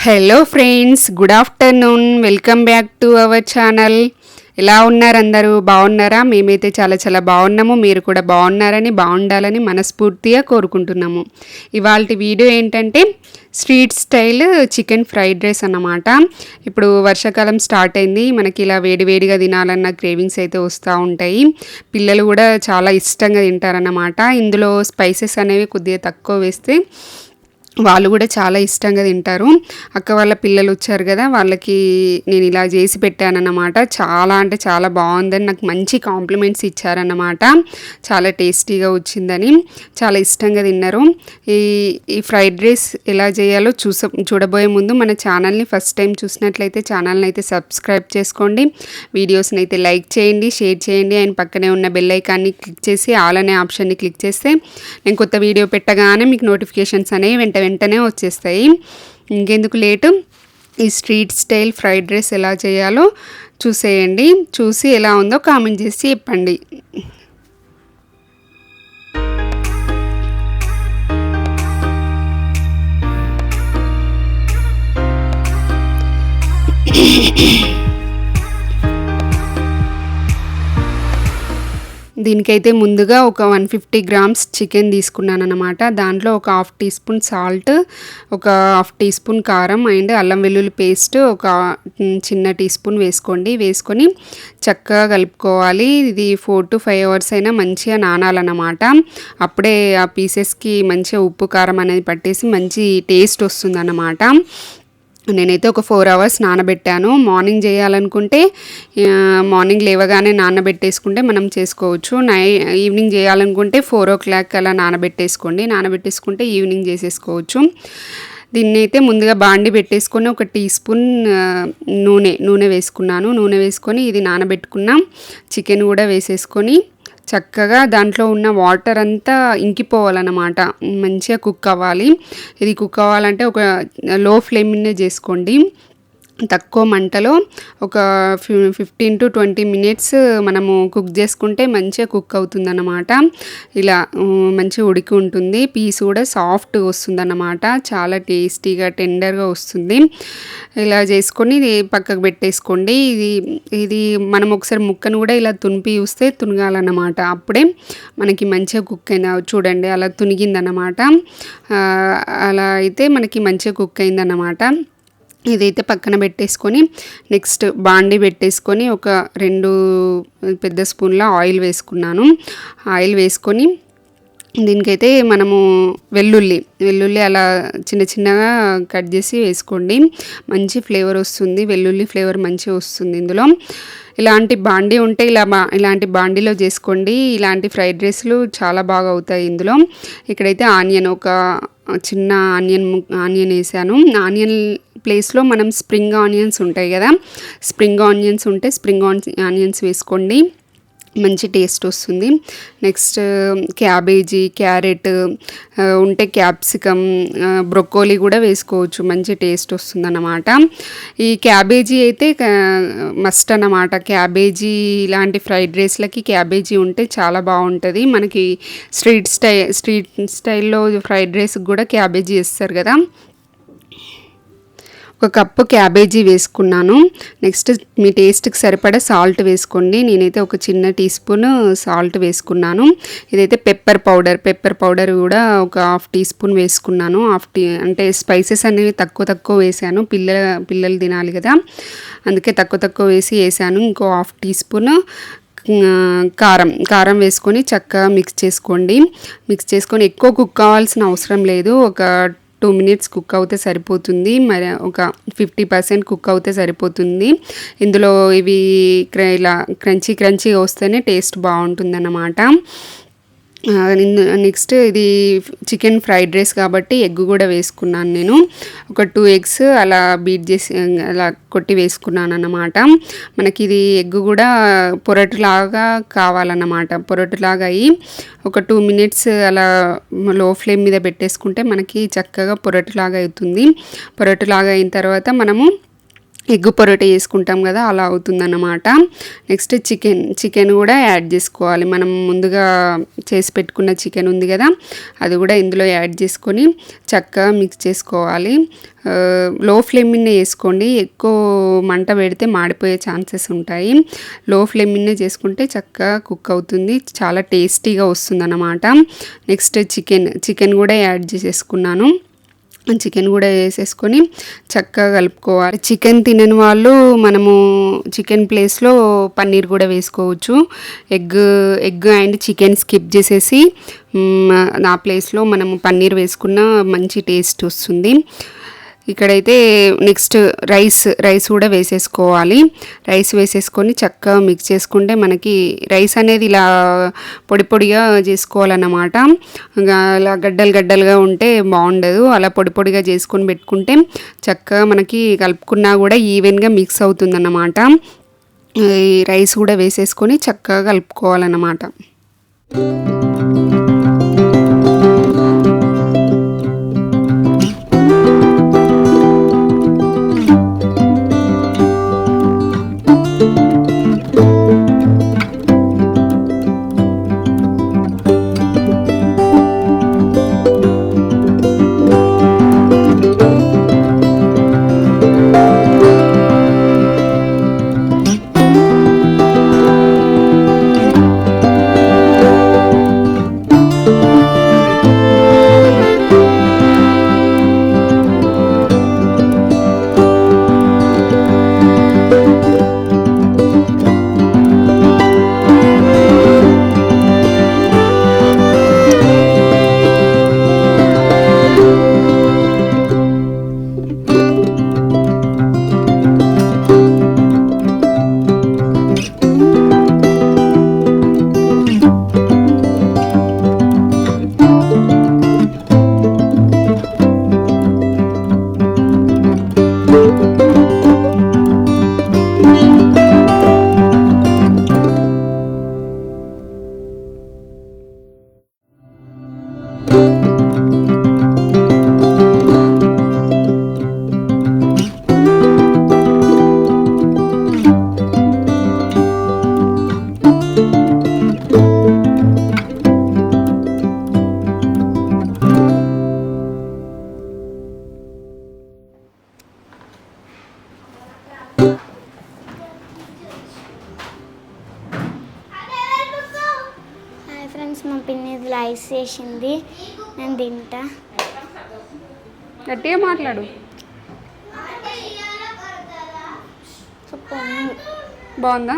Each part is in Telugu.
Hello friends, good afternoon. Welcome back to our channel. ఎలా ఉన్నారు అందరూ? బాగున్నారా? మేమైతే చాలా చాలా బాగున్నాము. మీరు కూడా బాగుండాలని మనస్ఫూర్తిగా కోరుకుంటున్నాము. ఇవాళ వీడియో ఏంటంటే street style chicken fried rice అన్నమాట. ఇప్పుడు వర్షాకాలం స్టార్ట్ అయింది. మనకి ఇలా వేడివేడిగా తినాలన్న క్రేవింగ్స్ అయితే వస్తూ ఉంటాయి. పిల్లలు కూడా చాలా ఇష్టంగా తింటారన్నమాట. ఇందులో స్పైసెస్ అనేవి కొద్దిగా తక్కువ వేస్తే వాళ్ళు కూడా చాలా ఇష్టంగా తింటారు. అక్క వాళ్ళ పిల్లలు వచ్చారు కదా, వాళ్ళకి నేను ఇలా చేసి పెట్టానన్నమాట. చాలా అంటే చాలా బాగుందని నాకు మంచి కాంప్లిమెంట్స్ ఇచ్చారన్నమాట. చాలా టేస్టీగా వచ్చిందని చాలా ఇష్టంగా తిన్నారు. ఈ ఫ్రైడ్ రైస్ ఎలా చేయాలో చూడబోయే ముందు మన ఛానల్ని ఫస్ట్ టైం చూసినట్లయితే ఛానల్ని అయితే సబ్స్క్రైబ్ చేసుకోండి. వీడియోస్ని అయితే లైక్ చేయండి, షేర్ చేయండి. అండ్ పక్కనే ఉన్న బెల్ ఐకాన్ని క్లిక్ చేసి ఆల్ అనే ఆప్షన్ని క్లిక్ చేస్తే నేను కొత్త వీడియో పెట్టగానే మీకు నోటిఫికేషన్స్ అనేవి వెంటనే వచ్చేస్తాయి. ఇంకెందుకు లేటు, ఈ స్ట్రీట్ స్టైల్ ఫ్రైడ్ రైస్ ఎలా చేయాలో చూసేయండి. చూసి ఎలా ఉందో కామెంట్ చేసి చెప్పండి. దీనికైతే ముందుగా ఒక 150 గ్రామ్స్ చికెన్ తీసుకున్నాను అనమాట. దాంట్లో ఒక హాఫ్ టీ స్పూన్ సాల్ట్, ఒక హాఫ్ టీ స్పూన్ కారం అండ్ అల్లం వెల్లుల్లి పేస్ట్ ఒక చిన్న టీ స్పూన్ వేసుకొని చక్కగా కలుపుకోవాలి. ఇది 4 to 5 అవర్స్ అయినా మంచిగా నానాలన్నమాట. అప్పుడే ఆ పీసెస్కి మంచిగా ఉప్పు కారం అనేది పట్టేసి మంచి టేస్ట్ వస్తుందన్నమాట. నేనైతే ఒక 4 అవర్స్ నానబెట్టాను. మార్నింగ్ చేయాలనుకుంటే మార్నింగ్ లేవగానే నానబెట్టేసుకుంటే మనం చేసుకోవచ్చు. ఈవినింగ్ చేయాలనుకుంటే 4 o'clock అలా నానబెట్టేసుకుంటే ఈవినింగ్ చేసేసుకోవచ్చు. దీన్ని అయితే ముందుగా బాండి పెట్టేసుకొని ఒక టీ స్పూన్ నూనె వేసుకున్నాను. నూనె వేసుకొని ఇది నానబెట్టుకున్న చికెన్ కూడా వేసేసుకొని చక్కగా దాంట్లో ఉన్న వాటర్ అంతా ఇంకిపోవాలన్నమాట. మంచిగా కుక్ అవ్వాలి. ఇది కుక్ అవ్వాలంటే ఒక లో ఫ్లేమ్ మీద చేసుకోండి. తక్కువ మంటలో ఒక 15 to 20 మినిట్స్ మనము కుక్ చేసుకుంటే మంచిగా కుక్ అవుతుందన్నమాట. ఇలా మంచిగా ఉడికి ఉంటుంది. పీస్ కూడా సాఫ్ట్ వస్తుందన్నమాట. చాలా టేస్టీగా టెండర్గా వస్తుంది. ఇలా చేసుకొని పక్కకు పెట్టేసుకోండి. ఇది మనం ఒకసారి ముక్కను కూడా ఇలా తునిపి చూస్తే తునగాలన్నమాట. అప్పుడే మనకి మంచిగా కుక్ అయిన చూడండి, అలా తునిగిందన్నమాట. అలా అయితే మనకి మంచిగా కుక్ అయిందన్నమాట. ఇదైతే పక్కన పెట్టేసుకొని నెక్స్ట్ బాండి పెట్టేసుకొని ఒక 2 పెద్ద స్పూన్ల ఆయిల్ వేసుకున్నాను. ఆయిల్ వేసుకొని దీనికైతే మనము వెల్లుల్లి అలా చిన్న చిన్నగా కట్ చేసి వేసుకోండి. మంచి ఫ్లేవర్ వస్తుంది. వెల్లుల్లి ఫ్లేవర్ మంచిగా వస్తుంది ఇందులో. ఇలాంటి బాండీ ఉంటే ఇలాంటి బాండీలో చేసుకోండి. ఇలాంటి ఫ్రైడ్ రైస్లు చాలా బాగా అవుతాయి ఇందులో. ఇక్కడైతే ఒక చిన్న ఆనియన్ వేసాను. ఆనియన్ ప్లేస్లో మనం స్ప్రింగ్ ఆనియన్స్ ఉంటాయి కదా, స్ప్రింగ్ ఆనియన్స్ వేసుకోండి. మంచి టేస్ట్ వస్తుంది. నెక్స్ట్ క్యాబేజీ, క్యారెట్ ఉంటే క్యాప్సికమ్, బ్రొకోలీ కూడా వేసుకోవచ్చు. మంచి టేస్ట్ వస్తుందన్నమాట. ఈ క్యాబేజీ అయితే మస్ట్ అన్నమాట. క్యాబేజీ ఇలాంటి ఫ్రైడ్ రైస్లకి క్యాబేజీ ఉంటే చాలా బాగుంటుంది. మనకి స్ట్రీట్ స్టైల్లో ఫ్రైడ్ రైస్కి కూడా క్యాబేజీ వేస్తారు కదా. ఒక కప్పు క్యాబేజీ వేసుకున్నాను. నెక్స్ట్ మీ టేస్ట్కి సరిపడా సాల్ట్ వేసుకోండి. నేనైతే ఒక చిన్న టీ స్పూన్ సాల్ట్ వేసుకున్నాను. ఇదైతే పెప్పర్ పౌడర్ కూడా ఒక హాఫ్ టీ స్పూన్ వేసుకున్నాను. అంటే స్పైసెస్ అనేవి తక్కువ వేసాను. పిల్లలు తినాలి కదా, అందుకే తక్కువ వేసాను. ఇంకో హాఫ్ టీ స్పూన్ కారం వేసుకొని చక్కగా మిక్స్ చేసుకొని ఎక్కువ కుక్ కావాల్సిన అవసరం లేదు. ఒక 2 minutes కుక్ అవుతే సరిపోతుంది. మరి ఒక 50% కుక్ అవుతే సరిపోతుంది. ఇందులో ఇవి ఇలా క్రంచీగా వస్తేనే టేస్ట్ బాగుంటుందన్నమాట. నెక్స్ట్ ఇది చికెన్ ఫ్రైడ్ రైస్ కాబట్టి ఎగ్ కూడా వేసుకున్నాను నేను. ఒక 2 eggs అలా బీట్ చేసి అలా కొట్టి వేసుకున్నాను అన్నమాట. మనకి ఇది ఎగ్ కూడా పొరటులాగా కావాలన్నమాట. పొరటులాగా అయ్యి ఒక 2 minutes అలా లో ఫ్లేమ్ మీద పెట్టేసుకుంటే మనకి చక్కగా పొరటులాగా అవుతుంది. పొరటులాగా అయిన తర్వాత మనము ఎగ్ పొరోటా చేసుకుంటాం కదా, అలా అవుతుందన్నమాట. నెక్స్ట్ చికెన్ కూడా యాడ్ చేసుకోవాలి. మనం ముందుగా చేసి పెట్టుకున్న చికెన్ ఉంది కదా, అది కూడా ఇందులో యాడ్ చేసుకొని చక్కగా మిక్స్ చేసుకోవాలి. లో ఫ్లేమ్ మీద వేసుకోండి, ఎక్కువ మంట పెడితే మాడిపోయే ఛాన్సెస్ ఉంటాయి. లో ఫ్లేమ్ మీద చేసుకుంటే చక్కగా కుక్ అవుతుంది, చాలా టేస్టీగా వస్తుంది అన్నమాట. నెక్స్ట్ చికెన్ కూడా యాడ్ చేసేసుకున్నాను. చికెన్ కూడా వేసేసుకొని చక్కగా కలుపుకోవాలి. చికెన్ తినని వాళ్ళు మనము చికెన్ ప్లేస్లో పన్నీర్ కూడా వేసుకోవచ్చు. ఎగ్ అండ్ చికెన్ స్కిప్ చేసేసి నా ప్లేస్లో మనము పన్నీర్ వేసుకున్న మంచి టేస్ట్ వస్తుంది. ఇక్కడైతే నెక్స్ట్ రైస్ కూడా వేసేసుకోవాలి. రైస్ వేసేసుకొని చక్కగా మిక్స్ చేసుకుంటే మనకి రైస్ అనేది ఇలా పొడి పొడిగా చేసుకోవాలన్నమాట. అలా గడ్డలుగా ఉంటే బాగుండదు. అలా పొడి పొడిగా చేసుకొని పెట్టుకుంటే చక్కగా మనకి కలుపుకున్నా కూడా ఈవెన్గా మిక్స్ అవుతుందన్నమాట. ఈ రైస్ కూడా వేసేసుకొని చక్కగా కలుపుకోవాలన్నమాట. ఫ్రెండ్స్, మా పిన్ని రైస్ చేసింది, నేను తింటా. గట్టిగా మాట్లాడు. బాగుందా?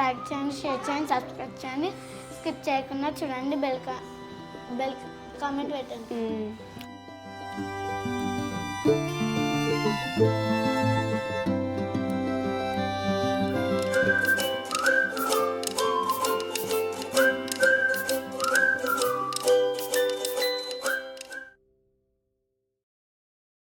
లైక్ చేయండి, షేర్ చేయండి, సబ్స్క్రైబ్ చేయండి, స్కిప్ చేయకుండా చూడండి, బెల్ కామెంట్ పెట్టండి.